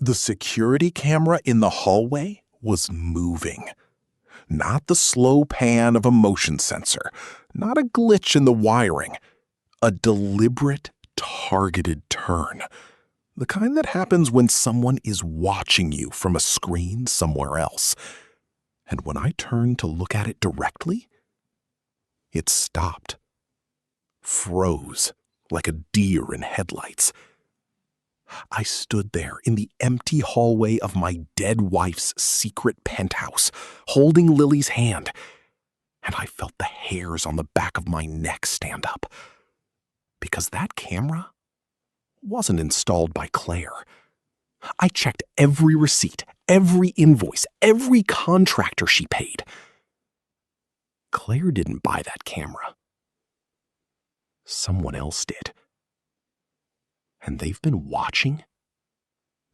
The security camera in the hallway was moving. Not the slow pan of a motion sensor, not a glitch in the wiring. A deliberate, targeted turn. The kind that happens when someone is watching you from a screen somewhere else. And when I turned to look at it directly, it stopped. Froze like a deer in headlights. I stood there in the empty hallway of my dead wife's secret penthouse, holding Lily's hand, and I felt the hairs on the back of my neck stand up. Because that camera wasn't installed by Claire. I checked every receipt, every invoice, every contractor she paid. Claire didn't buy that camera. Someone else did. And they've been watching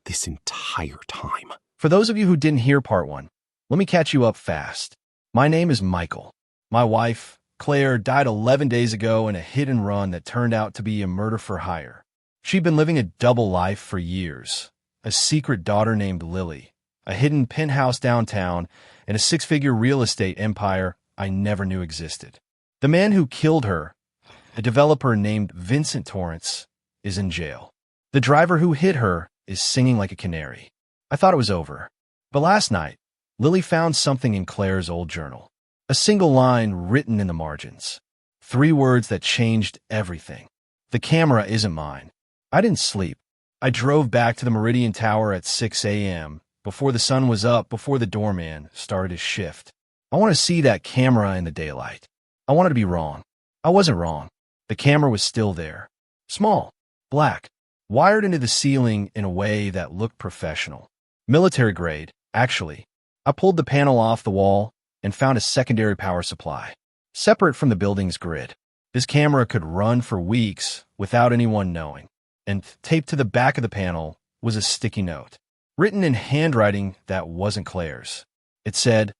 this entire time. For those of you who didn't hear part 1, let me catch you up fast. My name is Michael. My wife, Claire, died 11 days ago in a hit and run that turned out to be a murder for hire. She'd been living a double life for years. A secret daughter named Lily, a hidden penthouse downtown, and a 6-figure real estate empire I never knew existed. The man who killed her, a developer named Vincent Torrance, is in jail. The driver who hit her is singing like a canary. I thought it was over. But last night, Lily found something in Claire's old journal. A single line written in the margins. 3 words that changed everything. The camera isn't mine. I didn't sleep. I drove back to the Meridian Tower at 6 a.m., before the sun was up, before the doorman started his shift. I want to see that camera in the daylight. I wanted to be wrong. I wasn't wrong. The camera was still there. Small, black, wired into the ceiling in a way that looked professional. Military grade, actually. I pulled the panel off the wall and found a secondary power supply, separate from the building's grid. This camera could run for weeks without anyone knowing. And taped to the back of the panel was a sticky note, written in handwriting that wasn't Claire's. It said,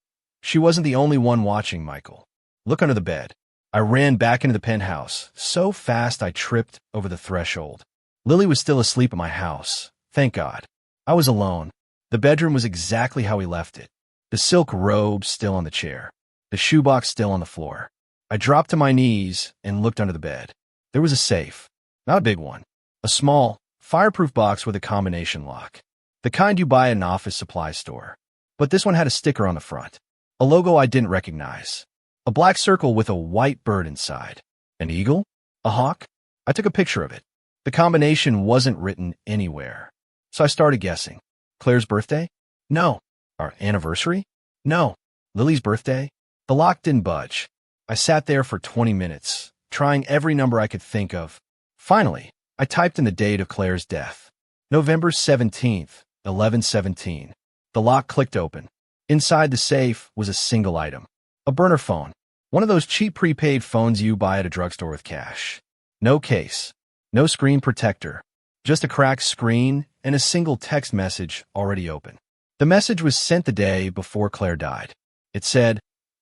"She wasn't the only one watching, Michael. Look under the bed." I ran back into the penthouse, so fast I tripped over the threshold. Lily was still asleep at my house. Thank God. I was alone. The bedroom was exactly how we left it. The silk robe still on the chair. The shoebox still on the floor. I dropped to my knees and looked under the bed. There was a safe. Not a big one. A small, fireproof box with a combination lock. The kind you buy at an office supply store. But this one had a sticker on the front. A logo I didn't recognize. A black circle with a white bird inside. An eagle? A hawk? I took a picture of it. The combination wasn't written anywhere. So I started guessing. Claire's birthday? No. Our anniversary? No. Lily's birthday? The lock didn't budge. I sat there for 20 minutes, trying every number I could think of. Finally, I typed in the date of Claire's death. November 17th, 11:17. The lock clicked open. Inside the safe was a single item. A burner phone. One of those cheap prepaid phones you buy at a drugstore with cash. No case. No screen protector. Just a cracked screen and a single text message already open. The message was sent the day before Claire died. It said,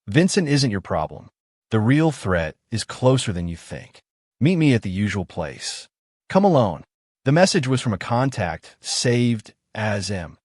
"Vincent isn't your problem. The real threat is closer than you think. Meet me at the usual place. Come alone." The message was from a contact saved as M.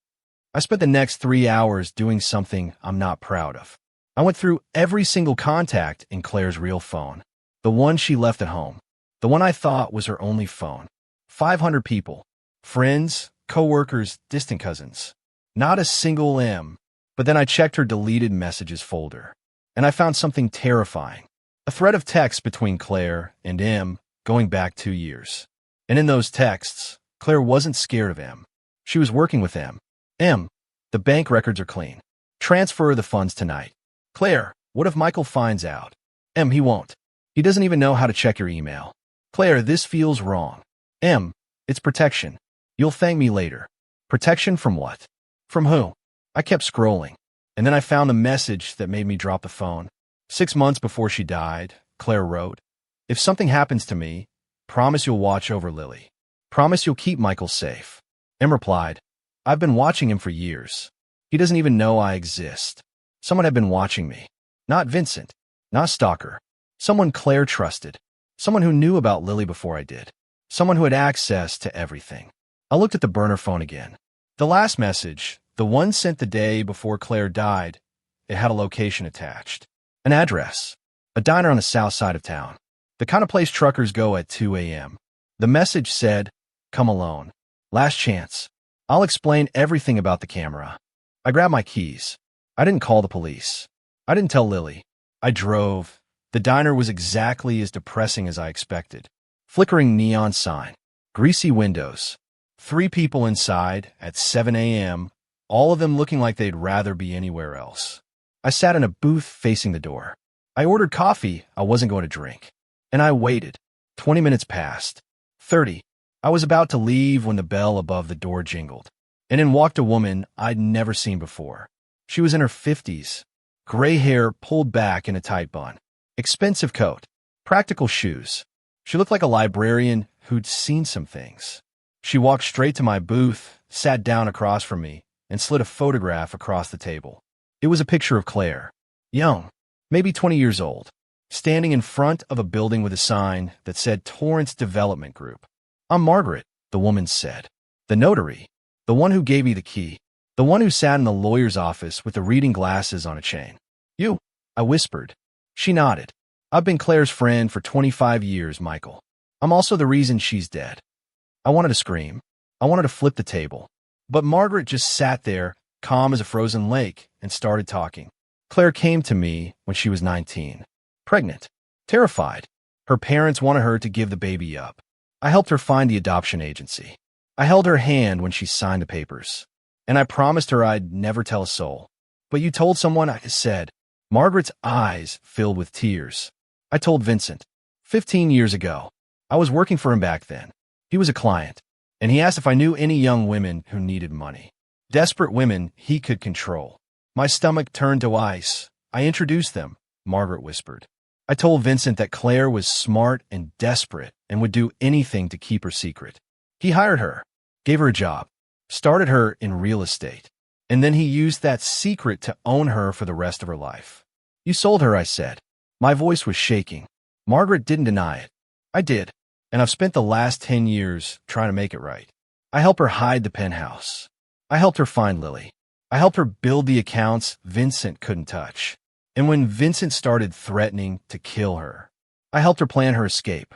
I spent the next 3 hours doing something I'm not proud of. I went through every single contact in Claire's real phone. The one she left at home. The one I thought was her only phone. 500 people. Friends, co-workers, distant cousins. Not a single M. But then I checked her deleted messages folder. And I found something terrifying. A thread of text between Claire and M going back 2 years. And in those texts, Claire wasn't scared of M. She was working with M. M, the bank records are clean. Transfer the funds tonight. Claire, what if Michael finds out? M, he won't. He doesn't even know how to check your email. Claire, this feels wrong. M, it's protection. You'll thank me later. Protection from what? From who? I kept scrolling. And then I found the message that made me drop the phone. 6 months before she died, Claire wrote, "If something happens to me, promise you'll watch over Lily. Promise you'll keep Michael safe." M replied, "I've been watching him for years. He doesn't even know I exist. Someone had been watching me. Not Vincent. Not stalker. Someone Claire trusted. Someone who knew about Lily before I did. Someone who had access to everything." I looked at the burner phone again. The last message, the one sent the day before Claire died, it had a location attached. An address. A diner on the south side of town. The kind of place truckers go at 2 a.m. The message said, "Come alone. Last chance. I'll explain everything about the camera." I grabbed my keys. I didn't call the police. I didn't tell Lily. I drove. The diner was exactly as depressing as I expected. Flickering neon sign. Greasy windows. 3 people inside at 7 a.m., all of them looking like they'd rather be anywhere else. I sat in a booth facing the door. I ordered coffee I wasn't going to drink. And I waited. 20 minutes passed. 30. I was about to leave when the bell above the door jingled. And in walked a woman I'd never seen before. She was in her 50s. Gray hair pulled back in a tight bun. Expensive coat. Practical shoes. She looked like a librarian who'd seen some things. She walked straight to my booth, sat down across from me, and slid a photograph across the table. It was a picture of Claire. Young. Maybe 20 years old. Standing in front of a building with a sign that said Torrance Development Group. "I'm Margaret," the woman said. "The notary. The one who gave me the key. The one who sat in the lawyer's office with the reading glasses on a chain." "You?" I whispered. She nodded. "I've been Claire's friend for 25 years, Michael. I'm also the reason she's dead." I wanted to scream. I wanted to flip the table. But Margaret just sat there, calm as a frozen lake, and started talking. Claire came to me when she was 19. Pregnant. Terrified. Her parents wanted her to give the baby up. I helped her find the adoption agency. I held her hand when she signed the papers. And I promised her I'd never tell a soul. "But you told someone," I said. Margaret's eyes filled with tears. "I told Vincent. 15 years ago. I was working for him back then. He was a client. And he asked if I knew any young women who needed money. Desperate women he could control." My stomach turned to ice. "I introduced them," Margaret whispered. "I told Vincent that Claire was smart and desperate and would do anything to keep her secret. He hired her, gave her a job, started her in real estate, and then he used that secret to own her for the rest of her life." "You sold her," I said. My voice was shaking. Margaret didn't deny it. "I did, and I've spent the last 10 years trying to make it right. I helped her hide the penthouse. I helped her find Lily. I helped her build the accounts Vincent couldn't touch. And when Vincent started threatening to kill her, I helped her plan her escape.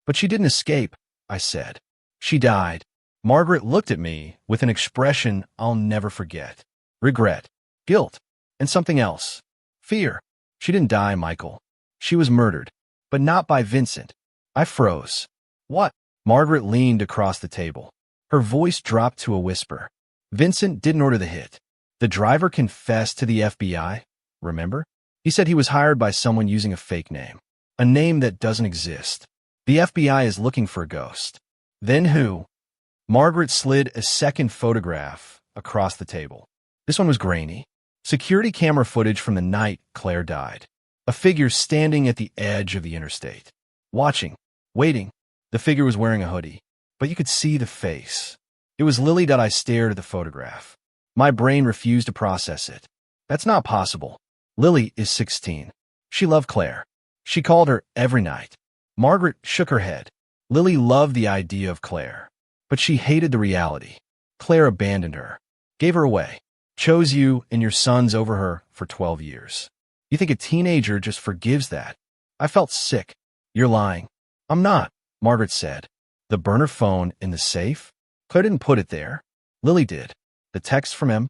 But she didn't escape," I said. "She died." Margaret looked at me with an expression I'll never forget. Regret, guilt, and something else. Fear. "She didn't die, Michael. She was murdered. But not by Vincent." I froze. "What?" Margaret leaned across the table. Her voice dropped to a whisper. "Vincent didn't order the hit. The driver confessed to the FBI, remember? He said he was hired by someone using a fake name. A name that doesn't exist. The FBI is looking for a ghost." "Then who?" Margaret slid a second photograph across the table. This one was grainy. Security camera footage from the night Claire died. A figure standing at the edge of the interstate. Watching. Waiting. The figure was wearing a hoodie. But you could see the face. It was Lily. I stared at the photograph. My brain refused to process it. That's not possible. Lily is 16. She loved Claire. She called her every night. Margaret shook her head. Lily loved the idea of Claire. But she hated the reality. Claire abandoned her. Gave her away. Chose you and your sons over her for 12 years. You think a teenager just forgives that? I felt sick. "You're lying." "I'm not," Margaret said. "The burner phone in the safe? Claire didn't put it there. Lily did. The texts from him?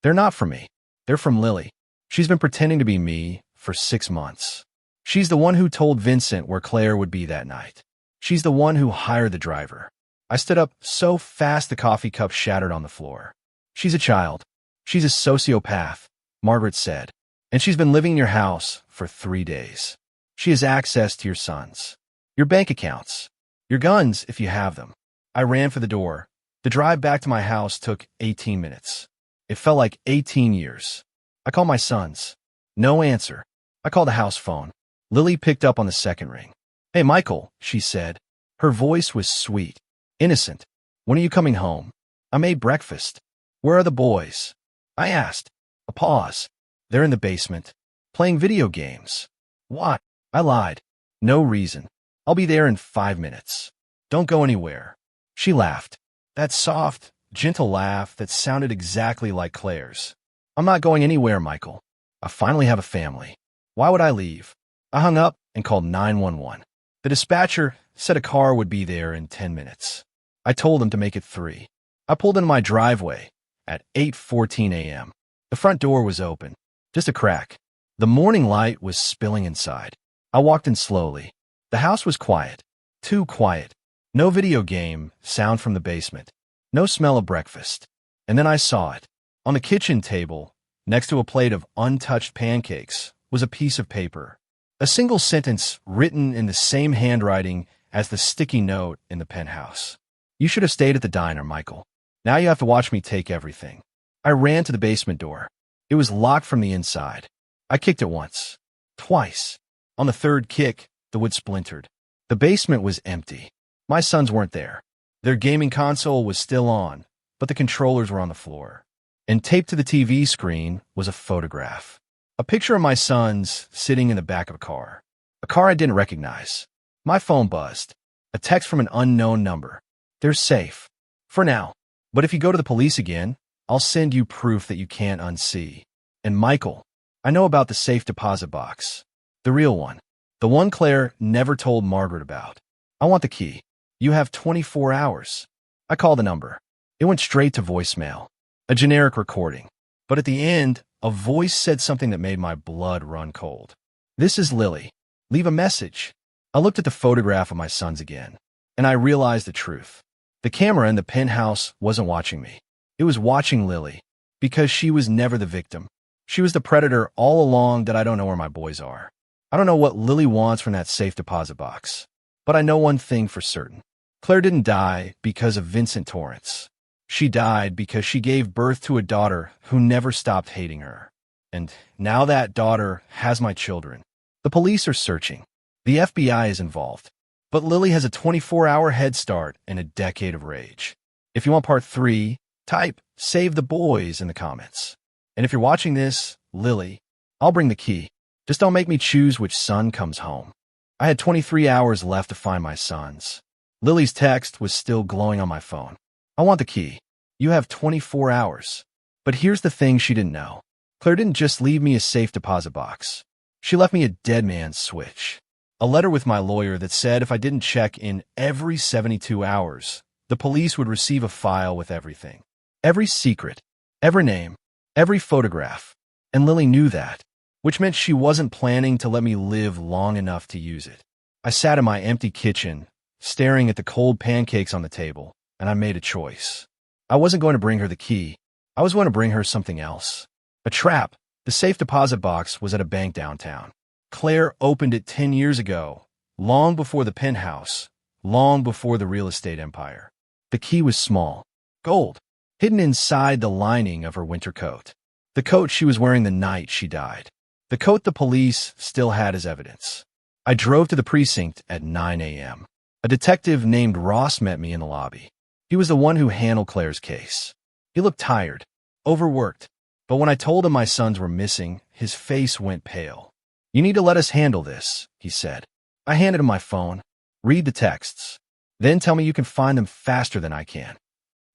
They're not from me. They're from Lily. She's been pretending to be me for 6 months. She's the one who told Vincent where Claire would be that night. She's the one who hired the driver." I stood up so fast the coffee cup shattered on the floor. "She's a child. She's a sociopath," Margaret said. "And she's been living in your house for 3 days. She has access to your sons, your bank accounts, your guns if you have them." I ran for the door. The drive back to my house took 18 minutes. It felt like 18 years. I called my sons. No answer. I called the house phone. Lily picked up on the second ring. "Hey, Michael," she said. Her voice was sweet, innocent. "When are you coming home? I made breakfast. Where are the boys?" I asked. A pause. "They're in the basement, playing video games." "What?" I lied. "No reason. I'll be there in 5 minutes. Don't go anywhere." She laughed. That soft, gentle laugh that sounded exactly like Claire's. "I'm not going anywhere, Michael. I finally have a family. Why would I leave?" I hung up and called 911. The dispatcher said a car would be there in 10 minutes. I told him to make it 3. I pulled into my driveway at 8:14 a.m. The front door was open, just a crack. The morning light was spilling inside. I walked in slowly. The house was quiet, too quiet. No video game sound from the basement, no smell of breakfast. And then I saw it. On the kitchen table, next to a plate of untouched pancakes, was a piece of paper. A single sentence written in the same handwriting as the sticky note in the penthouse. "You should have stayed at the diner, Michael. Now you have to watch me take everything." I ran to the basement door. It was locked from the inside. I kicked it once, twice. On the third kick, the wood splintered. The basement was empty. My sons weren't there. Their gaming console was still on, but the controllers were on the floor. And taped to the TV screen was a photograph. A picture of my sons sitting in the back of a car I didn't recognize. My phone buzzed. A text from an unknown number. "They're safe. For now. But if you go to the police again, I'll send you proof that you can't unsee. And Michael, I know about the safe deposit box. The real one. The one Claire never told Margaret about. I want the key. You have 24 hours. I called the number. It went straight to voicemail. A generic recording. But at the end, a voice said something that made my blood run cold. "This is Lily. Leave a message." I looked at the photograph of my sons again, and I realized the truth. The camera in the penthouse wasn't watching me. It was watching Lily, because she was never the victim. She was the predator all along. That I don't know where my boys are. I don't know what Lily wants from that safe deposit box. But I know one thing for certain. Claire didn't die because of Vincent Torrance. She died because she gave birth to a daughter who never stopped hating her. And now that daughter has my children. The police are searching. The FBI is involved. But Lily has a 24-hour head start and a decade of rage. If you want part 3, type "Save the Boys" in the comments. And if you're watching this, Lily, I'll bring the key. Just don't make me choose which son comes home. I had 23 hours left to find my sons. Lily's text was still glowing on my phone. "I want the key. You have 24 hours. But here's the thing she didn't know. Claire didn't just leave me a safe deposit box. She left me a dead man's switch. A letter with my lawyer that said if I didn't check in every 72 hours, the police would receive a file with everything. Every secret, every name, every photograph. And Lily knew that, which meant she wasn't planning to let me live long enough to use it. I sat in my empty kitchen, staring at the cold pancakes on the table, and I made a choice. I wasn't going to bring her the key. I was going to bring her something else. A trap. The safe deposit box was at a bank downtown. Claire opened it 10 years ago, long before the penthouse, long before the real estate empire. The key was small, gold, hidden inside the lining of her winter coat. The coat she was wearing the night she died. The coat the police still had as evidence. I drove to the precinct at 9 a.m. A detective named Ross met me in the lobby. He was the one who handled Claire's case. He looked tired, overworked, but when I told him my sons were missing, his face went pale. "You need to let us handle this," he said. I handed him my phone. "Read the texts. Then tell me you can find them faster than I can."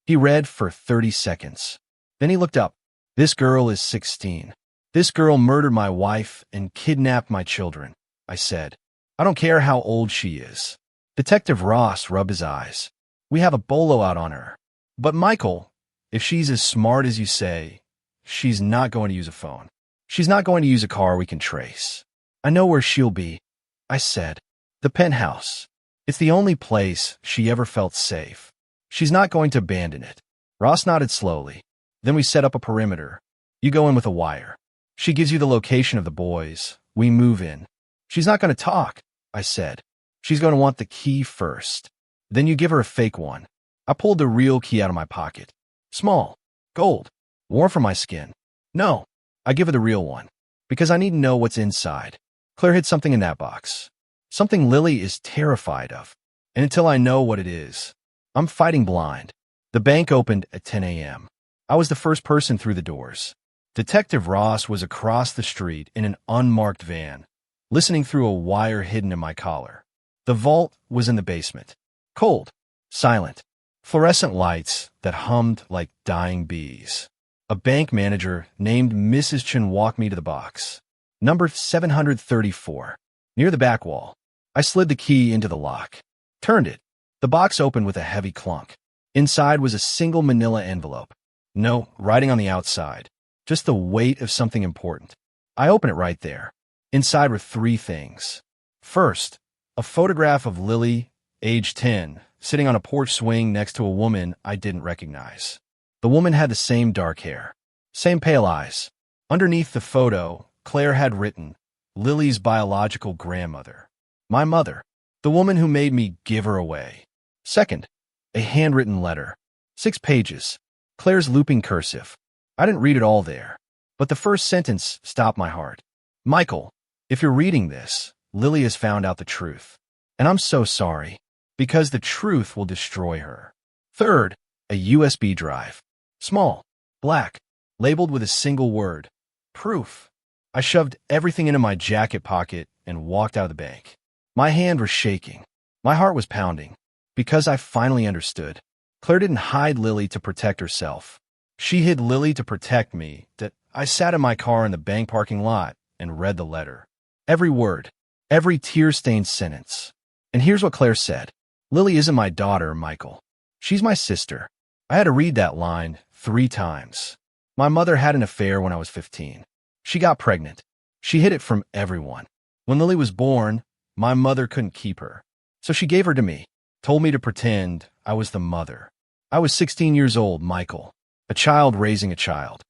He read for 30 seconds. Then he looked up. "This girl is 16. This girl murdered my wife and kidnapped my children," I said. "I don't care how old she is." Detective Ross rubbed his eyes. "We have a bolo out on her. But Michael, if she's as smart as you say, she's not going to use a phone. She's not going to use a car we can trace. I know where she'll be," I said. "The penthouse. It's the only place she ever felt safe. She's not going to abandon it." Ross nodded slowly. "Then we set up a perimeter. You go in with a wire. She gives you the location of the boys. We move in." "She's not going to talk," I said. "She's going to want the key first. Then you give her a fake one." I pulled the real key out of my pocket. Small, gold, warm for my skin. "No, I give her the real one, because I need to know what's inside. Claire hid something in that box. Something Lily is terrified of. And until I know what it is, I'm fighting blind." The bank opened at 10 a.m. I was the first person through the doors. Detective Ross was across the street in an unmarked van, listening through a wire hidden in my collar. The vault was in the basement. Cold, silent, Fluorescent lights that hummed like dying bees. A bank manager named Mrs. Chen walked me to the box. Number 734. Near the back wall. I slid the key into the lock. Turned it. The box opened with a heavy clunk. Inside was a single manila envelope. No writing on the outside. Just the weight of something important. I opened it right there. Inside were three things. First, a photograph of Lily, age 10, sitting on a porch swing next to a woman I didn't recognize. The woman had the same dark hair, same pale eyes. Underneath the photo, Claire had written, Lily's biological grandmother. My mother, the woman who made me give her away. Second, a handwritten letter. 6 pages. Claire's looping cursive. I didn't read it all there, but the first sentence stopped my heart. Michael, if you're reading this, Lily has found out the truth. And I'm so sorry, because the truth will destroy her. Third, a USB drive. Small, black, labeled with a single word. Proof. I shoved everything into my jacket pocket and walked out of the bank. My hand was shaking. My heart was pounding. Because I finally understood. Claire didn't hide Lily to protect herself. She hid Lily to protect me. That I sat in my car in the bank parking lot and read the letter. Every word, every tear-stained sentence. And here's what Claire said. Lily isn't my daughter, Michael. She's my sister. I had to read that line 3 times. My mother had an affair when I was 15. She got pregnant. She hid it from everyone. When Lily was born, my mother couldn't keep her. So she gave her to me, told me to pretend I was the mother. I was 16 years old, Michael. A child raising a child.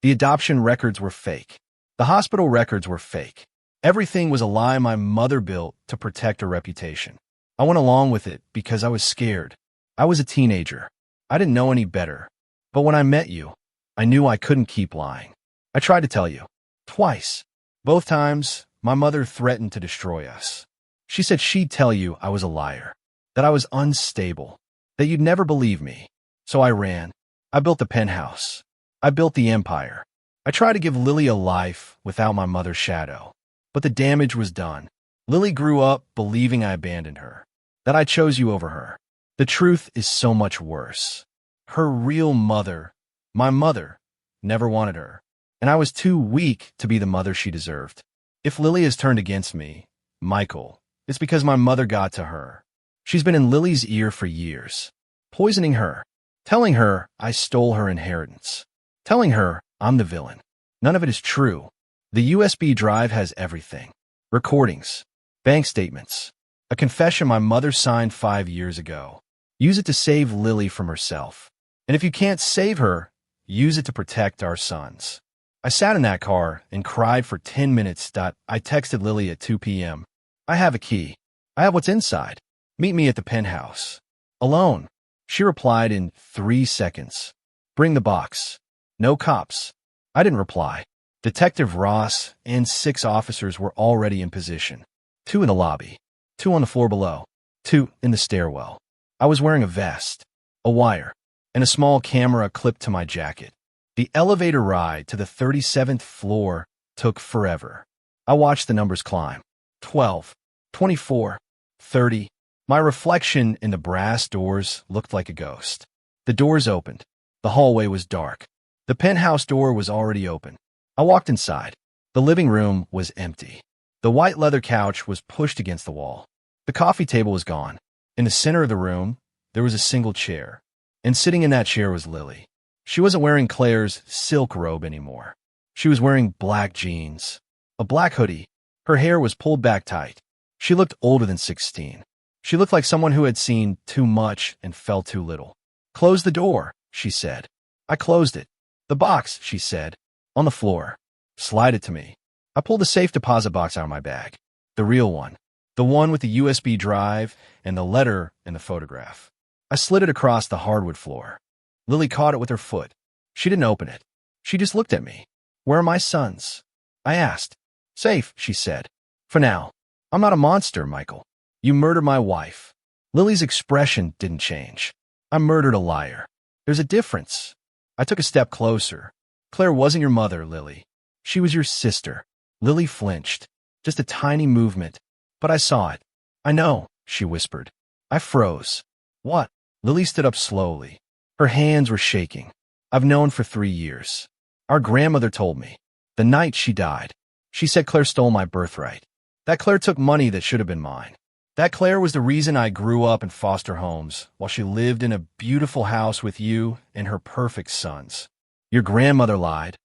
The adoption records were fake. The hospital records were fake. Everything was a lie my mother built to protect her reputation. I went along with it because I was scared. I was a teenager. I didn't know any better. But when I met you, I knew I couldn't keep lying. I tried to tell you. Twice. Both times, my mother threatened to destroy us. She said she'd tell you I was a liar, that I was unstable, that you'd never believe me. So I ran. I built the penthouse. I built the empire. I tried to give Lily a life without my mother's shadow. But the damage was done. Lily grew up believing I abandoned her, that I chose you over her. The truth is so much worse. Her real mother, my mother, never wanted her, and I was too weak to be the mother she deserved. If Lily has turned against me, Michael, it's because my mother got to her. She's been in Lily's ear for years, poisoning her, telling her I stole her inheritance, telling her I'm the villain. None of it is true. The USB drive has everything. Recordings, bank statements, a confession my mother signed 5 years ago. Use it to save Lily from herself. And if you can't save her, use it to protect our sons. I sat in that car and cried for 10 minutes. I texted Lily at 2 p.m. I have a key. I have what's inside. Meet me at the penthouse. Alone. She replied in 3 seconds. Bring the box. No cops. I didn't reply. Detective Ross and 6 officers were already in position. 2 in the lobby. 2 on the floor below. 2 in the stairwell. I was wearing a vest, a wire, and a small camera clipped to my jacket. The elevator ride to the 37th floor took forever. I watched the numbers climb. 12, 24, 30. My reflection in the brass doors looked like a ghost. The doors opened. The hallway was dark. The penthouse door was already open. I walked inside. The living room was empty. The white leather couch was pushed against the wall. The coffee table was gone. In the center of the room, there was a single chair. And sitting in that chair was Lily. She wasn't wearing Claire's silk robe anymore. She was wearing black jeans, a black hoodie. Her hair was pulled back tight. She looked older than 16. She looked like someone who had seen too much and felt too little. Close the door, she said. I closed it. The box, she said, on the floor. Slide it to me. I pulled the safe deposit box out of my bag. The real one. The one with the USB drive and the letter in the photograph. I slid it across the hardwood floor. Lily caught it with her foot. She didn't open it. She just looked at me. Where are my sons? I asked. Safe, she said. For now. I'm not a monster, Michael. You murdered my wife. Lily's expression didn't change. I murdered a liar. There's a difference. I took a step closer. Claire wasn't your mother, Lily. She was your sister. Lily flinched. Just a tiny movement. But I saw it. I know, she whispered. I froze. What? Lily stood up slowly. Her hands were shaking. I've known for 3 years. Our grandmother told me. The night she died. She said Claire stole my birthright. That Claire took money that should have been mine. That Claire was the reason I grew up in foster homes while she lived in a beautiful house with you and her perfect sons. Your grandmother lied,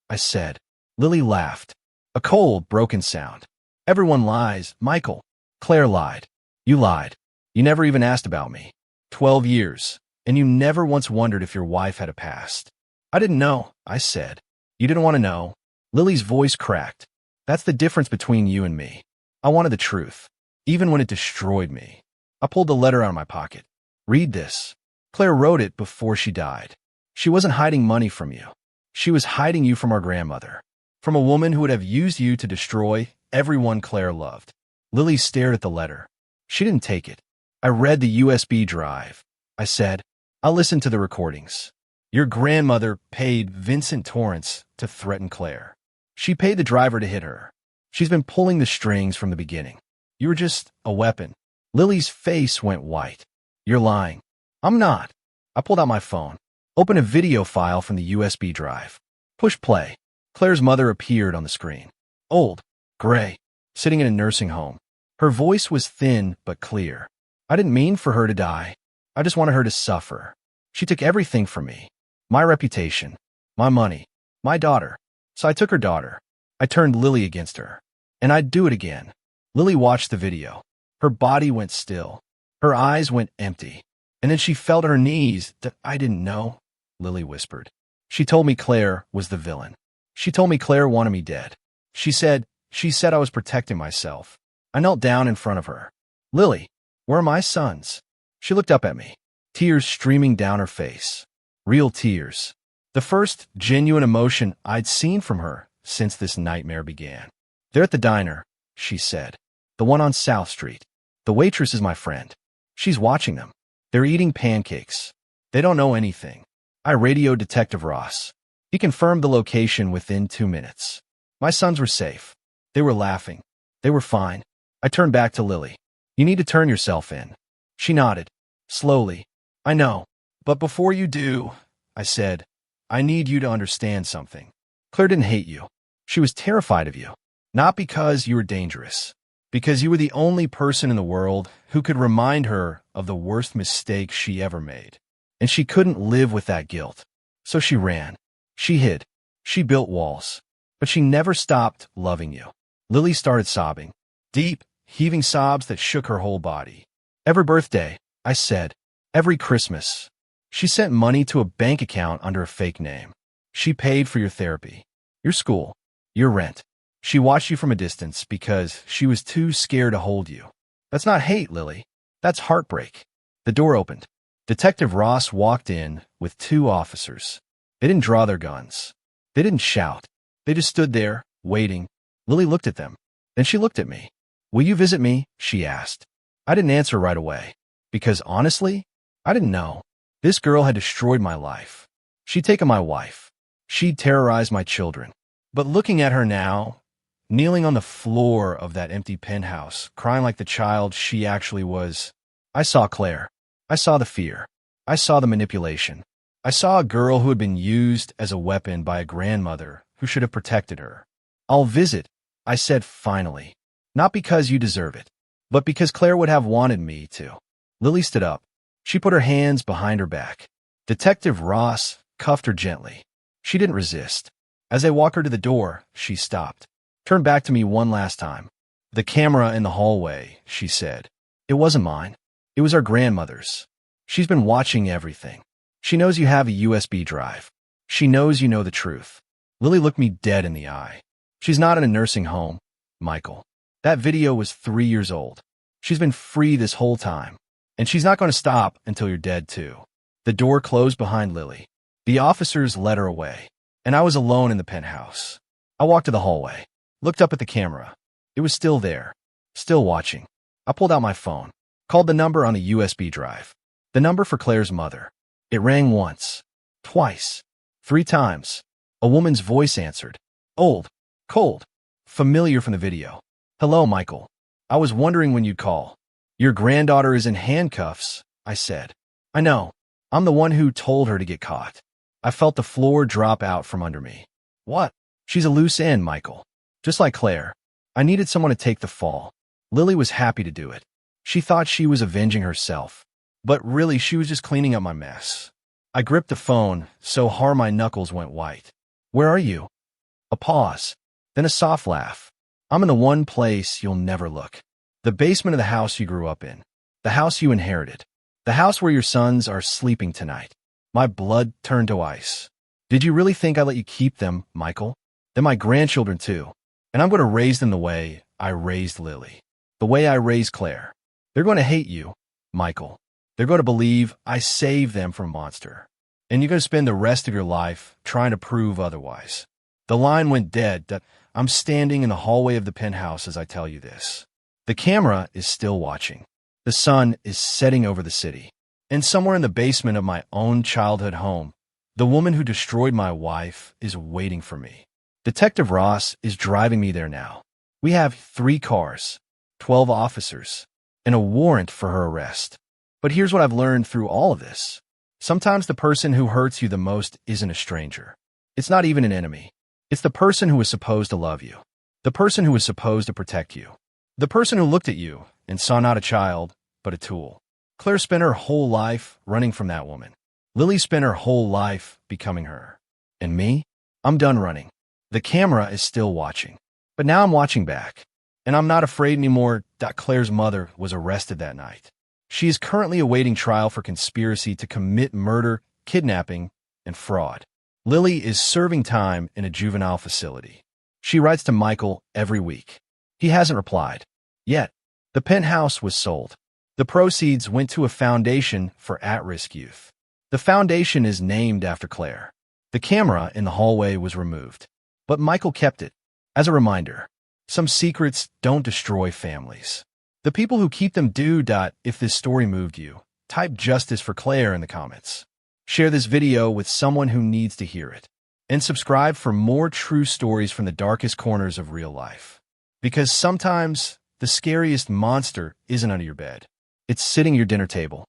I said. Lily laughed. A cold, broken sound. Everyone lies, Michael. Claire lied. You lied. You never even asked about me. 12 years, and you never once wondered if your wife had a past. I didn't know, I said. You didn't want to know. Lily's voice cracked. That's the difference between you and me. I wanted the truth, even when it destroyed me. I pulled the letter out of my pocket. Read this. Claire wrote it before she died. She wasn't hiding money from you. She was hiding you from our grandmother, from a woman who would have used you to destroy everyone Claire loved. Lily stared at the letter. She didn't take it. I read the USB drive. I said, I'll listen to the recordings. Your grandmother paid Vincent Torrance to threaten Claire. She paid the driver to hit her. She's been pulling the strings from the beginning. You were just a weapon. Lily's face went white. You're lying. I'm not. I pulled out my phone. Open a video file from the USB drive. Push play. Claire's mother appeared on the screen. Old, gray, sitting in a nursing home. Her voice was thin but clear. I didn't mean for her to die. I just wanted her to suffer. She took everything from me. My reputation, my money, my daughter. So I took her daughter. I turned Lily against her. And I'd do it again. Lily watched the video. Her body went still. Her eyes went empty. And then she fell to her knees. That I didn't know, Lily whispered. She told me Claire was the villain. She told me Claire wanted me dead. She said I was protecting myself. I knelt down in front of her. Lily, where are my sons? She looked up at me, tears streaming down her face. Real tears. The first genuine emotion I'd seen from her since this nightmare began. They're at the diner, she said. The one on South Street. The waitress is my friend. She's watching them. They're eating pancakes. They don't know anything. I radioed Detective Ross. He confirmed the location within 2 minutes. My sons were safe. They were laughing. They were fine. I turned back to Lily. You need to turn yourself in. She nodded. Slowly. I know. But before you do, I said, I need you to understand something. Claire didn't hate you. She was terrified of you. Not because you were dangerous. Because you were the only person in the world who could remind her of the worst mistake she ever made. And she couldn't live with that guilt. So she ran. She hid. She built walls. But she never stopped loving you. Lily started sobbing. Deep, heaving sobs that shook her whole body. Every birthday, I said. Every Christmas. She sent money to a bank account under a fake name. She paid for your therapy, your school, your rent. She watched you from a distance because she was too scared to hold you. That's not hate, Lily. That's heartbreak. The door opened. Detective Ross walked in with 2 officers. They didn't draw their guns. They didn't shout. They just stood there, waiting. Lily looked at them. Then she looked at me. Will you visit me? She asked. I didn't answer right away. Because honestly, I didn't know. This girl had destroyed my life. She'd taken my wife. She'd terrorized my children. But looking at her now, kneeling on the floor of that empty penthouse, crying like the child she actually was, I saw Claire. I saw the fear. I saw the manipulation. I saw a girl who had been used as a weapon by a grandmother who should have protected her. I'll visit, I said finally. Not because you deserve it, but because Claire would have wanted me to. Lily stood up. She put her hands behind her back. Detective Ross cuffed her gently. She didn't resist. As I walked her to the door, she stopped. Turned back to me one last time. The camera in the hallway, she said. It wasn't mine. It was our grandmother's. She's been watching everything. She knows you have a USB drive. She knows you know the truth. Lily looked me dead in the eye. She's not in a nursing home, Michael. That video was 3 years old. She's been free this whole time. And she's not going to stop until you're dead, too. The door closed behind Lily. The officers led her away. And I was alone in the penthouse. I walked to the hallway. Looked up at the camera. It was still there. Still watching. I pulled out my phone. Called the number on the USB drive. The number for Claire's mother. It rang once. Twice. 3 times. A woman's voice answered. Old. Cold. Familiar from the video. Hello, Michael. I was wondering when you'd call. Your granddaughter is in handcuffs, I said. I know. I'm the one who told her to get caught. I felt the floor drop out from under me. What? She's a loose end, Michael. Just like Claire. I needed someone to take the fall. Lily was happy to do it. She thought she was avenging herself. But really, she was just cleaning up my mess. I gripped the phone so hard my knuckles went white. Where are you? A pause. Then a soft laugh. I'm in the one place you'll never look. The basement of the house you grew up in. The house you inherited. The house where your sons are sleeping tonight. My blood turned to ice. Did you really think I let you keep them, Michael? They're my grandchildren too. And I'm going to raise them the way I raised Lily. The way I raised Claire. They're going to hate you, Michael. They're going to believe I saved them from a monster. And you're going to spend the rest of your life trying to prove otherwise. The line went dead. I'm standing in the hallway of the penthouse as I tell you this. The camera is still watching. The sun is setting over the city. And somewhere in the basement of my own childhood home, the woman who destroyed my wife is waiting for me. Detective Ross is driving me there now. We have 3 cars, 12 officers, and a warrant for her arrest. But here's what I've learned through all of this. Sometimes the person who hurts you the most isn't a stranger. It's not even an enemy. It's the person who was supposed to love you. The person who was supposed to protect you. The person who looked at you and saw not a child, but a tool. Claire spent her whole life running from that woman. Lily spent her whole life becoming her. And me? I'm done running. The camera is still watching. But now I'm watching back. And I'm not afraid anymore that Claire's mother was arrested that night. She is currently awaiting trial for conspiracy to commit murder, kidnapping, and fraud. Lily is serving time in a juvenile facility. She writes to Michael every week. He hasn't replied. Yet, the penthouse was sold. The proceeds went to a foundation for at-risk youth. The foundation is named after Claire. The camera in the hallway was removed. But Michael kept it. As a reminder, some secrets don't destroy families. The people who keep them do. If this story moved you, type justice for Claire in the comments. Share this video with someone who needs to hear it. And subscribe for more true stories from the darkest corners of real life. Because sometimes the scariest monster isn't under your bed. It's sitting at your dinner table.